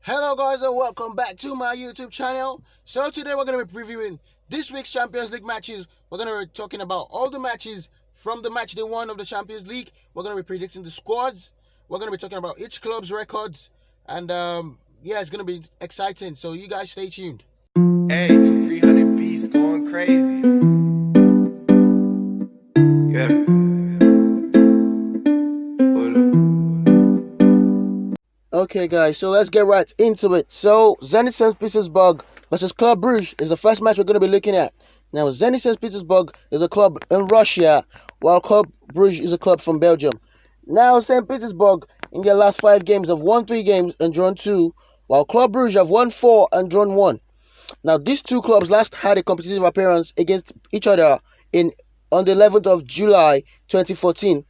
Hello guys and welcome back to my YouTube channel. So today we're going to be previewing this week's Champions League matches. We're going to be talking about all the matches from the match day 1 of the Champions League. We're going to be predicting the squads. We're going to be talking about each club's records. And yeah, it's going to be exciting. So you guys stay tuned. Hey, 300 beats going crazy. Yeah. Okay guys, so let's get right into it. So Zenit St. Petersburg versus Club Brugge is the first match we're going to be looking at. Now Zenit St. Petersburg is a club in Russia, while Club Brugge is a club from Belgium. Now St. Petersburg in their last 5 games have won 3 games and drawn 2, while Club Brugge have won 4 and drawn 1. Now these two clubs last had a competitive appearance against each other on the 11th of July 2014.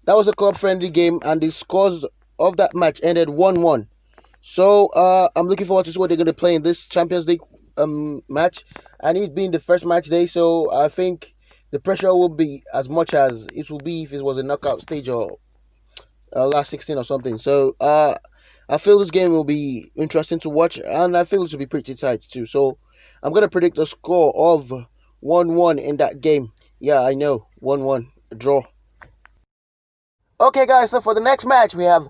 That was a club friendly game and the scores of that match ended 1-1. So I'm looking forward to see what they're going to play in this Champions League match, and it being the first match day, so I think the pressure will be as much as it will be if it was a knockout stage or last 16 or something. So I feel this game will be interesting to watch, and I feel it will be pretty tight too. So I'm going to predict a score of 1-1 in that game. Yeah, I know, 1-1, a draw. Okay guys, so for the next match we have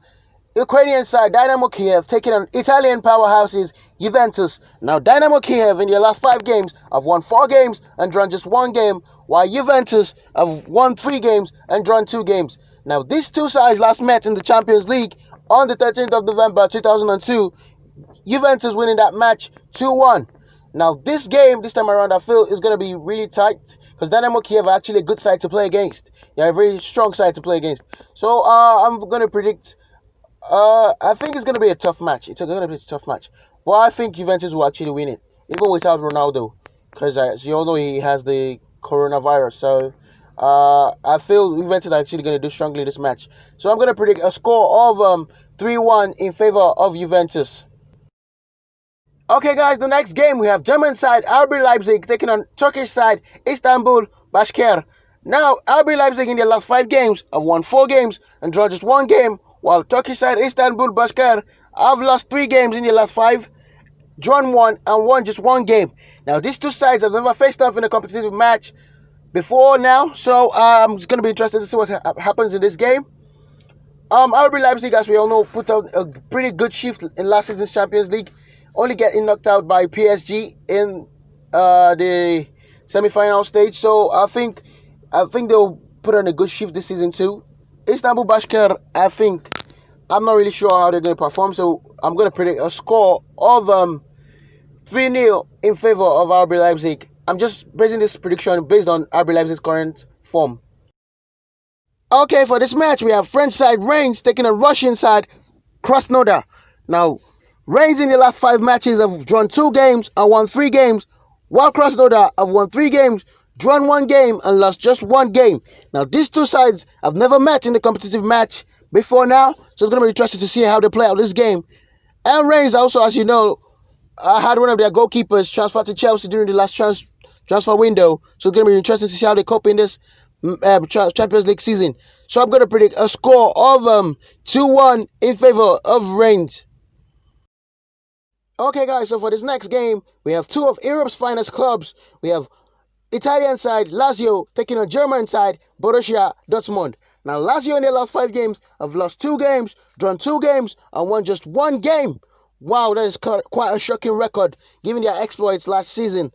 Ukrainian side Dynamo Kiev taking on Italian powerhouses Juventus. Now Dynamo Kiev in their last 5 games have won 4 games and drawn just 1 game, while Juventus have won 3 games and drawn 2 games. Now these two sides last met in the Champions League on the 13th of November 2002, Juventus winning that match 2-1. Now this game, this time around, I feel is going to be really tight because Dynamo Kiev are actually a good side to play against. They're a very strong side to play against. So I'm going to predict, I think it's going to be a tough match. It's going to be a tough match. But I think Juventus will actually win it, even without Ronaldo, because as you all know, he has the coronavirus. So I feel Juventus are actually going to do strongly in this match. So I'm going to predict a score of 3-1 in favor of Juventus. Okay guys, the next game we have German side RB Leipzig taking on Turkish side Istanbul Başakşehir. Now RB Leipzig in their last 5 games have won 4 games and drawn just 1 game, while Turkish side Istanbul Başakşehir have lost 3 games in their last 5, drawn 1 and won just 1 game. Now these two sides have never faced off in a competitive match before now, so it's going to be interesting to see what happens in this game. RB Leipzig, as we all know, put out a pretty good shift in last season's Champions League, only getting knocked out by PSG in the semi-final stage. So I think they'll put on a good shift this season too. Istanbul Başakşehir, I'm not really sure how they're going to perform, so I'm going to predict a score of 3-0 in favor of RB Leipzig. I'm just basing this prediction based on RB Leipzig's current form. Okay, for this match we have French side Reims taking on Russian side Krasnodar. Now Reims in the last 5 matches have drawn 2 games and won 3 games, while Krasnodar have won 3 games, drawn 1 game and lost just 1 game. Now these two sides have never met in the competitive match before now, so it's going to be interesting to see how they play out this game. And Reims also, as you know, had one of their goalkeepers transferred to Chelsea during the last transfer window, so it's going to be interesting to see how they cope in this Champions League season. So I'm going to predict a score of 2-1 in favor of Reims. Okay guys, so for this next game, we have 2 of Europe's finest clubs. We have Italian side Lazio taking on German side Borussia Dortmund. Now Lazio in their last 5 games have lost 2 games, drawn 2 games and won just 1 game. Wow, that is quite a shocking record given their exploits last season.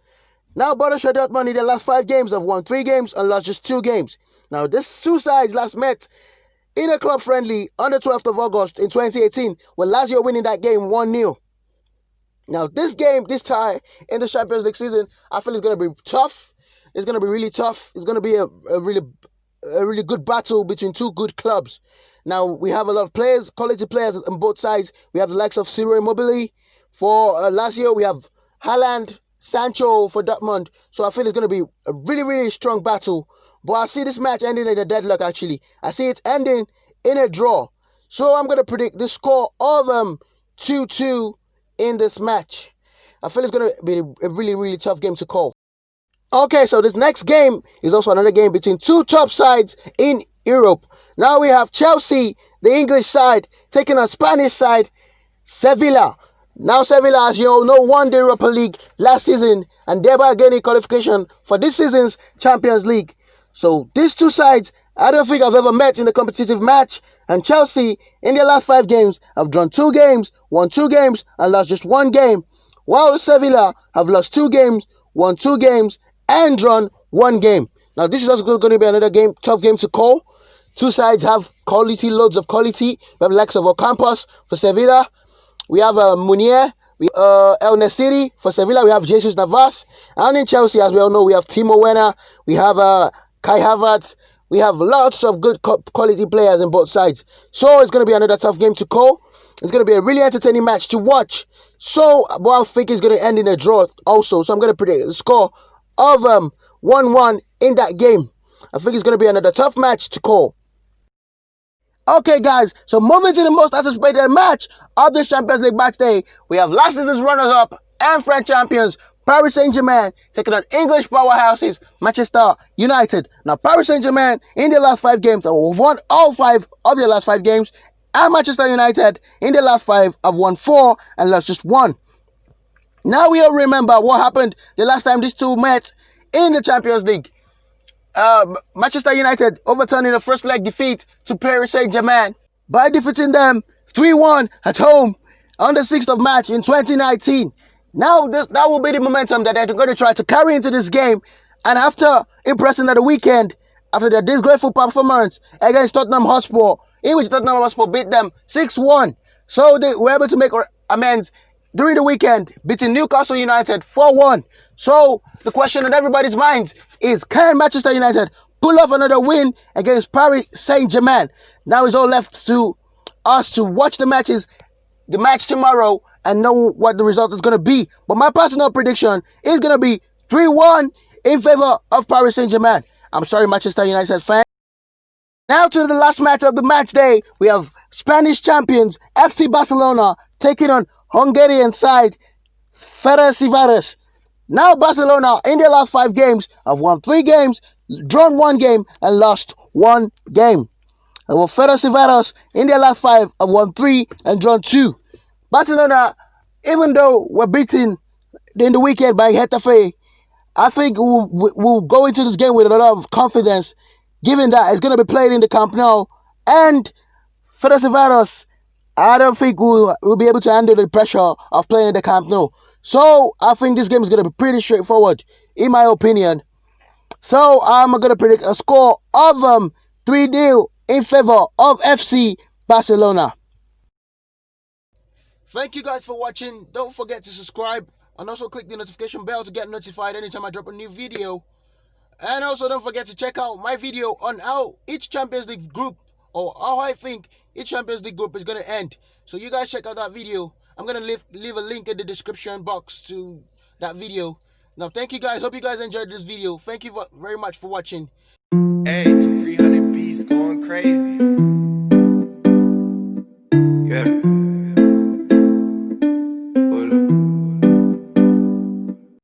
Now Borussia Dortmund in their last 5 games have won 3 games and lost just 2 games. Now these two sides last met in a club friendly on the 12th of August in 2018, with Lazio winning that game 1-0. Now this tie in the Champions League season, I feel it's going to be tough. It's going to be really tough. It's going to be a really good battle between 2 good clubs. Now we have a lot of players, quality players on both sides. We have the likes of Ciro Immobile for Lazio. We have Haaland, Sancho for Dortmund. So I feel it's going to be a really strong battle. But I see this match ending in a deadlock actually. I see it ending in a draw. So I'm going to predict the score of 2-2 in this match. I feel it's going to be a really tough game to call. Okay, so this next game is also another game between 2 top sides in Europe. Now we have Chelsea, the English side, taking on Spanish side Sevilla. Now Sevilla, as you all know, won the Europa League last season and thereby gaining qualification for this season's Champions League. So these two sides, I don't think I've ever met in a competitive match. And Chelsea, in their last 5 games, have drawn 2 games, won 2 games, and lost just 1 game. While Sevilla have lost 2 games, won 2 games, and drawn 1 game. Now this is also going to be another game, tough game to call. Two sides have quality, loads of quality. We have the likes of Ocampos for Sevilla. We have Munier, we El Nesiri for Sevilla. We have Jesus Navas, and in Chelsea, as we all know, we have Timo Werner, we have Kai Havertz. We have lots of good quality players in both sides. So it's going to be another tough game to call. It's going to be a really entertaining match to watch. So, but I think it's going to end in a draw also. So I'm going to predict the score of 1-1 in that game. I think it's going to be another tough match to call. Okay, guys, so moving to the most anticipated match of this Champions League match day, we have last season's runners-up and French champions, Paris Saint-Germain, taking on English powerhouses, Manchester United. Now, Paris Saint-Germain, in their last 5 games, have won all 5 of their last 5 games, and Manchester United, in their last 5, have won 4 and lost just 1. Now, we all remember what happened the last time these two met in the Champions League. Manchester United overturning the first leg defeat to Paris Saint-Germain by defeating them 3-1 at home on the 6th of March in 2019. Now that will be the momentum that they're going to try to carry into this game, and after impressing at the weekend, after their disgraceful performance against Tottenham Hotspur, in which Tottenham Hotspur beat them 6-1, so they were able to make amends during the weekend, beating Newcastle United 4-1. So the question on everybody's minds is, can Manchester United pull off another win against Paris Saint-Germain? Now it's all left to us to watch the match tomorrow, and know what the result is going to be. But my personal prediction is going to be 3-1 in favor of Paris Saint-Germain. I'm sorry, Manchester United fans. Now to the last match of the match day, we have Spanish champions FC Barcelona taking on Hungarian side Ferencváros. Now Barcelona, in their last 5 games, have won 3 games, drawn 1 game, and lost 1 game. And with Ferencváros, in their last 5, have won 3 and drawn 2. Barcelona, even though we're beaten in the weekend by Getafe, I think we'll go into this game with a lot of confidence, given that it's going to be played in the Camp Nou. And Ferencváros, I don't think we'll be able to handle the pressure of playing in the Camp Nou. So I think this game is going to be pretty straightforward, in my opinion. So I'm going to predict a score of 3-0 in favor of FC Barcelona. Thank you guys for watching. Don't forget to subscribe and also click the notification bell to get notified anytime I drop a new video. And also don't forget to check out my video on how each Champions League group, or how I think each Champions League group is going to end. So you guys check out that video. I'm going to leave a link in the description box to that video. Now thank you guys. Hope you guys enjoyed this video. Thank you very much for watching. Hey.